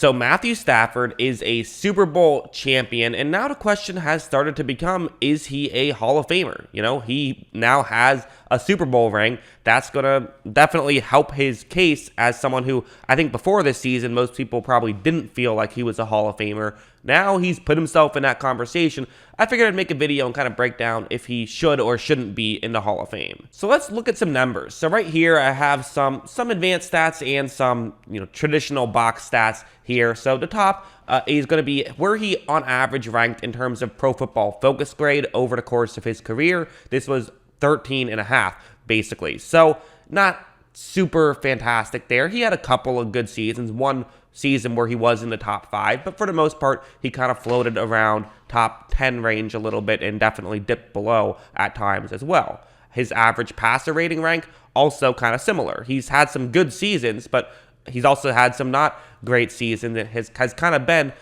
So Matthew Stafford is a Super Bowl champion, and now the question has started to become, is he a Hall of Famer? He now has a Super Bowl ring. That's going to definitely help his case as someone who, I think before this season, most people probably didn't feel like he was a Hall of Famer. Now he's put himself in that conversation. I figured I'd make a video and kind of break down if he should or shouldn't be in the Hall of Fame. So let's look at some numbers. So right here I have some advanced stats and some traditional box stats here. So the top is going to be where he on average ranked in terms of Pro Football Focus grade over the course of his career. This was 13.5 basically. So not super fantastic there. He had a couple of good seasons, one season where he was in the top 5, but for the most part, he kind of floated around top 10 range a little bit and definitely dipped below at times as well. His average passer rating rank also kind of similar. He's had some good seasons, but he's also had some not great seasons that has kind of been,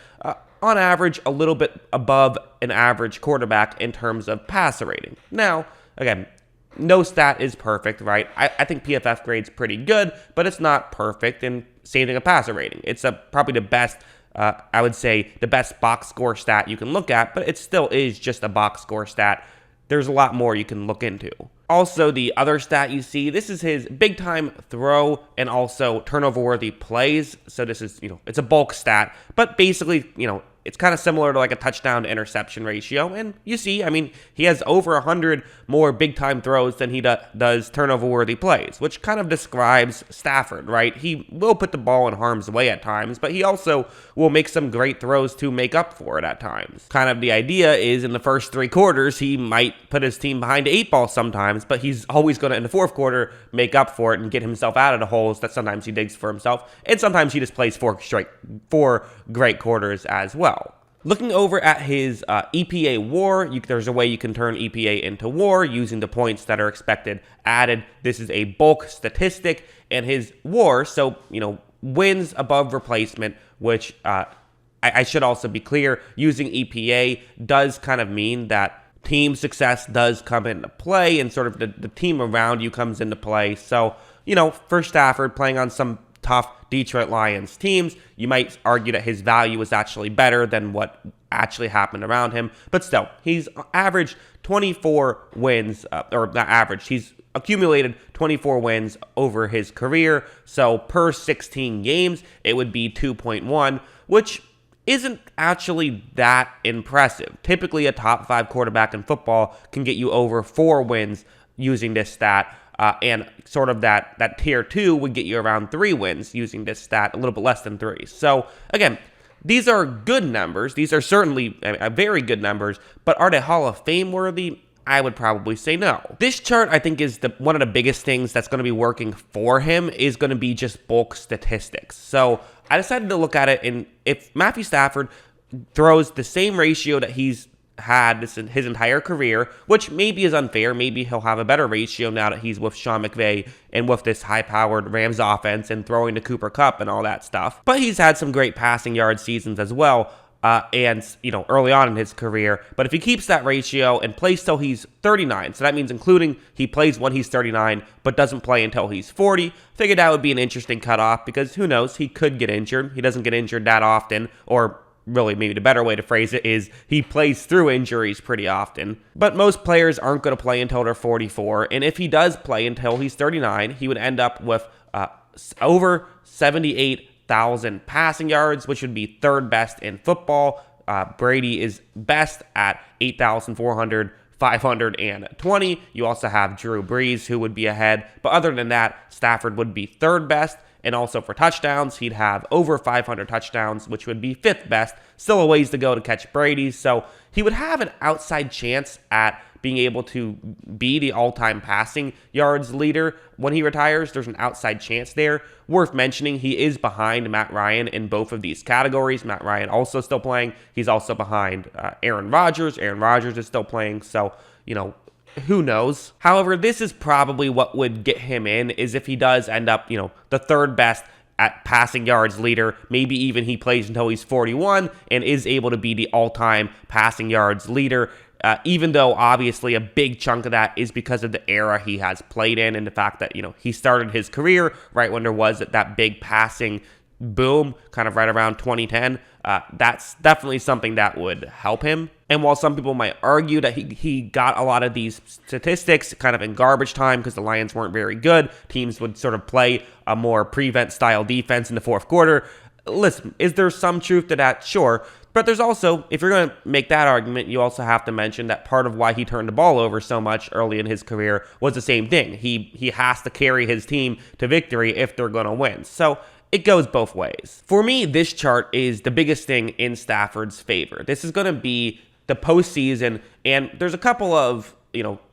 on average, a little bit above an average quarterback in terms of passer rating. Now, again, no stat is perfect, right? I think PFF grade's pretty good, but it's not perfect, and same thing with passer rating. It's probably the best, I would say, the best box score stat you can look at, but it still is just a box score stat. There's a lot more you can look into. Also, the other stat you see, this is his big-time throw and also turnover-worthy plays. So this is, it's a bulk stat, but basically, it's kind of similar to like a touchdown to interception ratio. And you see, he has over 100 more big-time throws than he does turnover-worthy plays, which kind of describes Stafford, right? He will put the ball in harm's way at times, but he also will make some great throws to make up for it at times. Kind of the idea is in the first 3 quarters, he might put his team behind the 8 ball sometimes, but he's always going to, in the 4th quarter, make up for it and get himself out of the holes that sometimes he digs for himself. And sometimes he just plays 4 great quarters as well. Looking over at his EPA War, there's a way you can turn EPA into WAR using the points that are expected added. This is a bulk statistic, and his WAR, so, wins above replacement, which I should also be clear, using EPA does kind of mean that team success does come into play, and sort of the team around you comes into play. So, for Stafford playing on some tough Detroit Lions teams, you might argue that his value is actually better than what actually happened around him. But still, he's averaged 24 wins, or not average, he's accumulated 24 wins over his career. So per 16 games, it would be 2.1, which isn't actually that impressive. Typically, a top 5 quarterback in football can get you over 4 wins using this stat. And sort of that tier 2 would get you around 3 wins using this stat, a little bit less than 3. So again, these are good numbers. These are certainly very good numbers, but are they Hall of Fame worthy? I would probably say no. This chart, I think, is one of the biggest things that's going to be working for him is going to be just bulk statistics. So I decided to look at it, and if Matthew Stafford throws the same ratio that he's had his entire career, which maybe is unfair. Maybe he'll have a better ratio now that he's with Sean McVay and with this high-powered Rams offense and throwing to Cooper Kupp and all that stuff. But he's had some great passing yard seasons as well, and early on in his career. But if he keeps that ratio and plays till he's 39, so that means including he plays when he's 39, but doesn't play until he's 40, figured that would be an interesting cutoff because who knows, he could get injured. He doesn't get injured that often, or really, maybe the better way to phrase it is he plays through injuries pretty often. But most players aren't going to play until they're 44, and if he does play until he's 39, he would end up with over 78,000 passing yards, which would be 3rd best in football. Brady is best at 8,400. 520. You also have Drew Brees, who would be ahead. But other than that, Stafford would be 3rd best. And also for touchdowns, he'd have over 500 touchdowns, which would be 5th best. Still a ways to go to catch Brady. So he would have an outside chance at being able to be the all-time passing yards leader when he retires. There's an outside chance there. Worth mentioning, he is behind Matt Ryan in both of these categories. Matt Ryan also still playing. He's also behind Aaron Rodgers. Aaron Rodgers is still playing. So, who knows? However, this is probably what would get him in, is if he does end up, the 3rd best at passing yards leader. Maybe even he plays until he's 41 and is able to be the all-time passing yards leader. Even though obviously a big chunk of that is because of the era he has played in and the fact that, he started his career right when there was that big passing boom, kind of right around 2010, that's definitely something that would help him. And while some people might argue that he got a lot of these statistics kind of in garbage time because the Lions weren't very good, teams would sort of play a more prevent style defense in the fourth quarter. Listen, is there some truth to that? Sure. But there's also, if you're going to make that argument, you also have to mention that part of why he turned the ball over so much early in his career was the same thing. He has to carry his team to victory if they're going to win. So it goes both ways. For me, this chart is the biggest thing in Stafford's favor. This is going to be the postseason, and there's a couple of,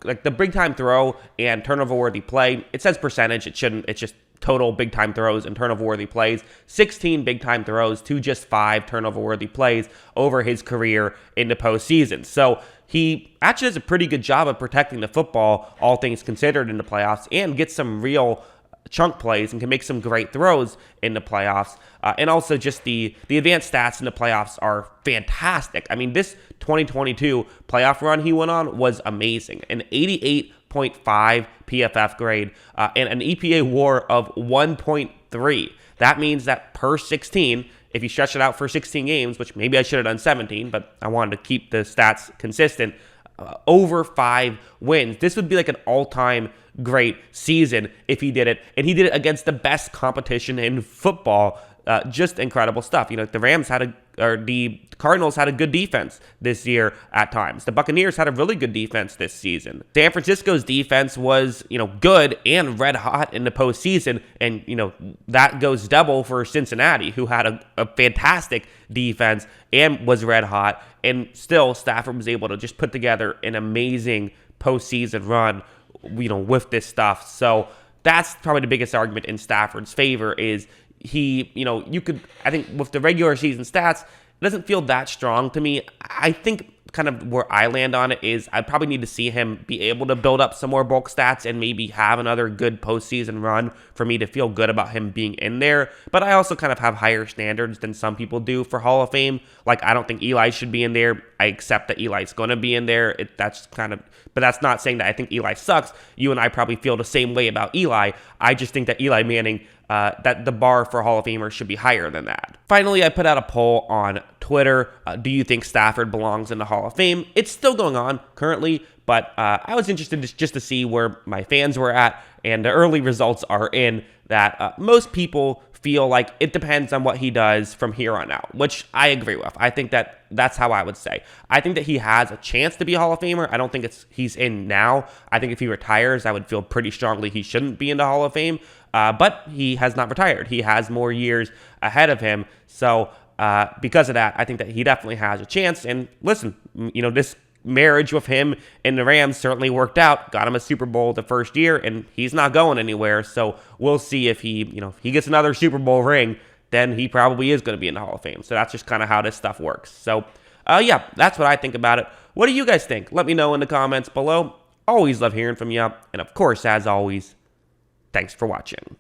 like the big time throw and turnover worthy play. It says percentage. It shouldn't. It's just total big time throws and turnover worthy plays. 16 big time throws to just 5 turnover worthy plays over his career in the postseason. So he actually does a pretty good job of protecting the football, all things considered, in the playoffs, and gets some real chunk plays and can make some great throws in the playoffs. And also just the advanced stats in the playoffs are fantastic. I mean, this 2022 playoff run he went on was amazing. An 88.5 PFF grade and an EPA War of 1.3. That means that per 16, if you stretch it out for 16 games, which maybe I should have done 17, but I wanted to keep the stats consistent, over 5 wins. This would be like an all-time great season if he did it. And he did it against the best competition in football. Just incredible stuff. The Cardinals had a good defense this year at times. The Buccaneers had a really good defense this season. San Francisco's defense was, good and red hot in the postseason. And, that goes double for Cincinnati, who had a fantastic defense and was red hot. And still, Stafford was able to just put together an amazing postseason run, with this stuff. So that's probably the biggest argument in Stafford's favor is I think with the regular season stats, it doesn't feel that strong to me. I think kind of where I land on it is I probably need to see him be able to build up some more bulk stats and maybe have another good postseason run for me to feel good about him being in there. But I also kind of have higher standards than some people do for Hall of Fame. Like, I don't think Eli should be in there. I accept that Eli's going to be in there. But that's not saying that I think Eli sucks. You and I probably feel the same way about Eli. I just think that Eli Manning, that the bar for Hall of Famers should be higher than that. Finally, I put out a poll on Twitter. Do you think Stafford belongs in the Hall of Fame? It's still going on currently, but I was interested just to see where my fans were at, and the early results are in that most people feel like it depends on what he does from here on out, which I agree with. I think that's how I would say. I think that he has a chance to be a Hall of Famer. I don't think he's in now. I think if he retires, I would feel pretty strongly he shouldn't be in the Hall of Fame. But he has not retired. He has more years ahead of him. So because of that, I think that he definitely has a chance. And listen, this marriage with him and the Rams certainly worked out. Got him a Super Bowl the first year, and he's not going anywhere. So we'll see if he gets another Super Bowl ring, then he probably is going to be in the Hall of Fame. So that's just kind of how this stuff works. So yeah, that's what I think about it. What do you guys think? Let me know in the comments below. Always love hearing from you. And of course, as always, thanks for watching.